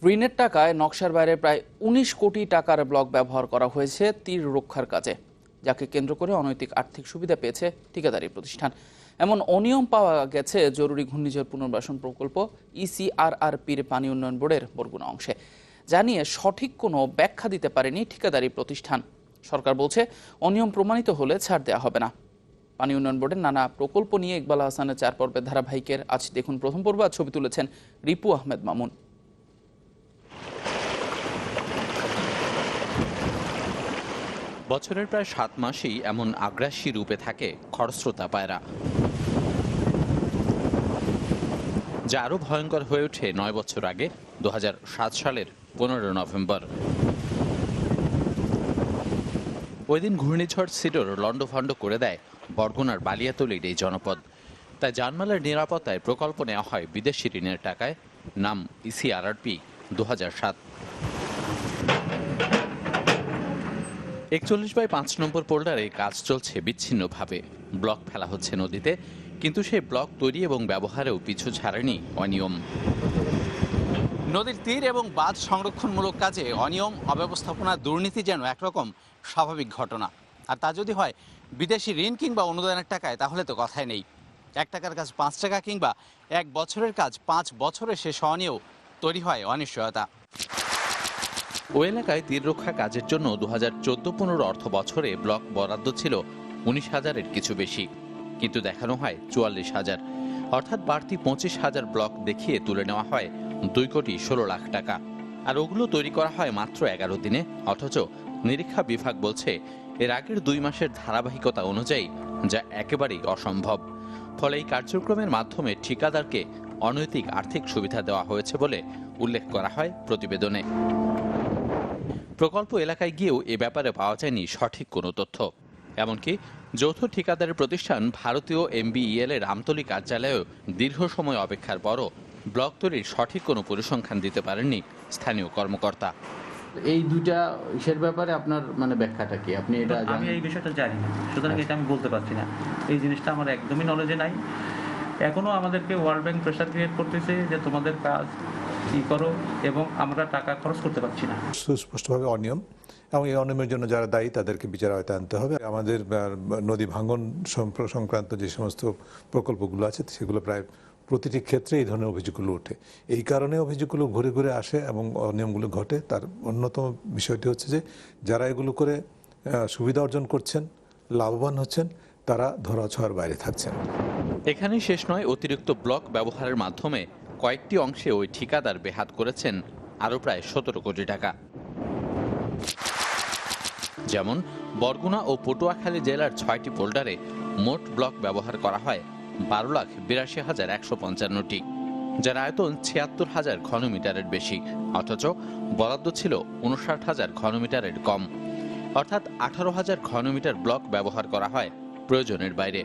ঋণের টাকায় নকশার বাইরে প্রায় ১৯ কোটি টাকার ব্লক ব্যবহার করা হয়েছে তীর রক্ষার কাজে, যাকে কেন্দ্র করে অনৈতিক আর্থিক সুবিধা পেয়েছে ঠিকাদারি প্রতিষ্ঠান। এমন অনিয়ম পাওয়া গেছে জরুরি ঘূর্ণিঝড় পুনর্বাসন প্রকল্প ইসিআরআরপির পানি উন্নয়ন বোর্ডের বরগুনা অংশে। জানিয়ে সঠিক কোনো ব্যাখ্যা দিতে পারেনি ঠিকাদারি প্রতিষ্ঠান। সরকার বলছে অনিয়ম প্রমাণিত হলে ছাড় দেওয়া হবে না। পানি উন্নয়ন বোর্ডের নানা প্রকল্প নিয়ে ইকবাল হাসানের 4 পর্বের ধারাবাহিকের আজ দেখুন প্রথম পর্ব। আর ছবি তুলেছেন রিপু আহমেদ মামুন। বছরের প্রায় 7 মাসেই এমন আগ্রাসী রূপে থাকে খরস্রোতা পায়রা, যা আরও ভয়ঙ্কর হয়ে ওঠে 9 বছর আগে 2007 সালের 15 নভেম্বর। ওই দিন ঘূর্ণিঝড় সিডর লন্ডভন্ড করে দেয় বরগুনার বালিয়াতলির এই জনপদ। তাই জানমালের নিরাপত্তায় প্রকল্প নেওয়া হয় বিদেশি ঋণের টাকায়, নাম ইসিআরআরপি 2007। 41/5 নম্বর পোল্ডারে কাজ চলছে বিচ্ছিন্নভাবে। ব্লক ফেলা হচ্ছে নদীতে, কিন্তু সেই ব্লক তৈরি এবং ব্যবহারেও পিছু ছাড়েনি অনিয়ম। নদীর তীর এবং বাঁধ সংরক্ষণমূলক কাজে অনিয়ম, অব্যবস্থাপনা, দুর্নীতি যেন একরকম স্বাভাবিক ঘটনা। আর তা যদি হয় বিদেশি ঋণ কিংবা অনুদানের টাকায়, তাহলে তো কথাই নেই। 1 টাকার কাজ 5 টাকা কিংবা 1 বছরের কাজ 5 বছরে শেষ হওয়া নিয়েও তৈরি হয় অনিশ্চয়তা। ওই এলাকায় তীর রক্ষা কাজের জন্য 2014-15 অর্থ বছরে ব্লক বরাদ্দ ছিল 19,000-এর কিছু বেশি, কিন্তু দেখানো হয় 44,000, অর্থাৎ বাড়তি 25,000 ব্লক দেখিয়ে তুলে নেওয়া হয় 2,16,00,000 টাকা। আর ওগুলো তৈরি করা হয় মাত্র 11 দিনে, অথচ নিরীক্ষা বিভাগ বলছে এর আগের 2 মাসের ধারাবাহিকতা অনুযায়ী যা একেবারেই অসম্ভব। ফলে এই কার্যক্রমের মাধ্যমে ঠিকাদারকে অনৈতিক আর্থিক সুবিধা দেওয়া হয়েছে বলে উল্লেখ করা হয় প্রতিবেদনে। প্রকল্প এলাকায় গিয়েও এ ব্যাপারে পাওয়া যায়নি সঠিক কোনো তথ্য। এমনকি যৌথ ঠিকাদারের প্রতিষ্ঠান ভারতীয় MBEL এর আমতলী কার্যালয়েও দীর্ঘ সময় অপেক্ষার পরও ব্লক তৈরির সঠিক কোনো পরিসংখ্যান দিতে পারেননি স্থানীয় কর্মকর্তা। এই দুইটা ইসের ব্যাপারে আপনার ব্যাখ্যাটা কি? আপনি এটা আমি এই বিষয়টা জানি না, সুতরাং এটা আমি বলতে পারছি না। এই জিনিসটা আমার একদমই নলেজে নাই। এখনো আমাদেরকে ওয়ার্ল্ড ব্যাংক প্রেসার ক্রিয়েট করতেছে যে তোমাদের কাজ কি করো, এবং আমরা টাকা খরচ করতে পারছি না। সুস্পষ্টভাবে অনিয়ম, এবং এই অনিয়মের জন্য যারা দায়ী তাদেরকে বিচার আওতায় আনতে হবে। আমাদের নদী ভাঙন সংক্রান্ত যে সমস্ত প্রকল্পগুলো আছে সেগুলো প্রায় প্রতিটি ক্ষেত্রে এই ধরনের অভিযোগগুলো ওঠে। এই কারণে অভিযোগগুলো ঘুরে ঘুরে আসে এবং অনিয়মগুলো ঘটে। তার অন্যতম বিষয়টি হচ্ছে যে যারা এগুলো করে সুবিধা অর্জন করছেন, লাভবান হচ্ছেন, তারা ধরাছোঁয়ার বাইরে থাকছেন। এখানেই শেষ নয়, অতিরিক্ত ব্লক ব্যবহারের মাধ্যমে কয়েকটি অংশে ওই ঠিকাদার বেহাত করেছেন আরও প্রায় 17 কোটি টাকা। যেমন বরগুনা ও পটুয়াখালী জেলার 6টি পোল্ডারে মোট ব্লক ব্যবহার করা হয় 12,82,155টি, যার আয়তন 76,000 ঘনমিটারের বেশি, অথচ বরাদ্দ ছিল 59,000 ঘনমিটারের কম। অর্থাৎ 18,000 ঘনমিটার ব্লক ব্যবহার করা হয় প্রয়োজনের বাইরে।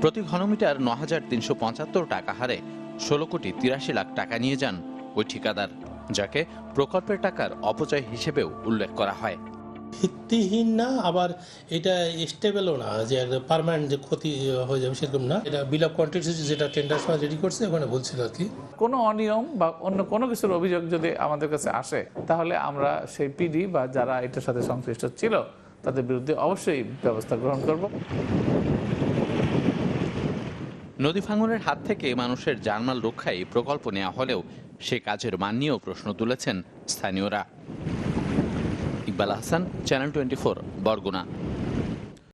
প্রতি ঘনমিটার 9,375 টাকা হারে 16,83,00,000 টাকা নিয়ে যান ওই ঠিকাদার, যাকে প্রকল্পের টাকার অপচয় হিসেবেও উল্লেখ করা হয়। ভিত্তিহীন না, আবার এটা স্টেবলও না যে পার্মানেন্ট যে ক্ষতি হয়ে যাবে সেরকম না। এটা বিল অফ কোয়ান্টিটি যেটা টেন্ডার সময় রেডি করছে ওখানে বলছিল আর কি। কোনো অনিয়ম বা অন্য কোনো কিছুর অভিযোগ যদি আমাদের কাছে আসে, তাহলে আমরা সেই পিডি বা যারা এটার সাথে সংশ্লিষ্ট ছিল তাদের বিরুদ্ধে অবশ্যই ব্যবস্থা গ্রহণ করব। নদী ভাঙনের হাত থেকে মানুষের জানমাল রক্ষায় প্রকল্প নেওয়া হলেও সে কাজের মান নিয়েও প্রশ্ন তুলেছেন স্থানীয়রা। ইকবাল হাসান, চ্যানেল 24, বরগুনা।